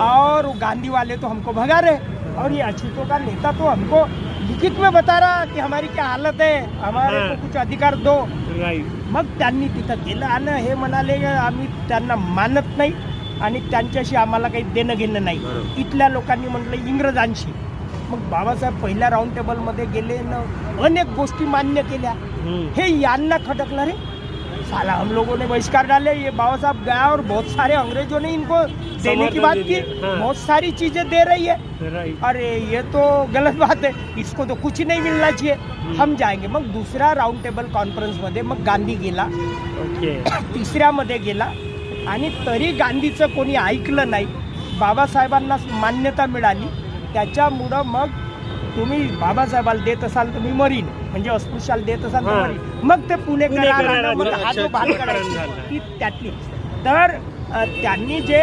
और गांधी वाले तो हमको भगा रहे और ये अछूतों का नेता तो हमको लिखित में बता रहा कि हमारी क्या हालत है, हमारे को कुछ अधिकार दो. मग त्यांनी तिथं गेलं आणि हे म्हणाले आम्ही त्यांना मानत नाही आणि त्यांच्याशी आम्हाला काही देणं घेणं नाही. इथल्या लोकांनी म्हटलं इंग्रजांशी. मग बाबासाहेब पहिल्या राऊंड टेबलमध्ये गेले न अनेक गोष्टी मान्य केल्या. हे यांना खटकलं रे साला हम लोगों ने बहिष्कार डाले, ये बाबा साहब गया और बहुत सारे अंग्रेजों ने इनको देने की बात की, बहुत सारी चीजें दे रही है. अरे ये तो गलत बात है, इसको तो कुछ नहीं मिलना चाहिए, हम जाएंगे. मग दुसऱ्या राऊंड टेबल कॉन्फरन्स मध्ये मग गांधी गेला, तिसऱ्यामध्ये गेला आणि तरी गांधीचं कोणी ऐकलं नाही. बाबासाहेबांना मान्यता मिळाली. त्याच्यामुळं मग तुम्ही बाबासाहेबाला देत असाल तर मी मरीन, म्हणजे अस्पृश्याला देत असाल तर मरीन. मग ते पुणे करार मग हा जो भाग करायची त्यातली. तर त्यांनी जे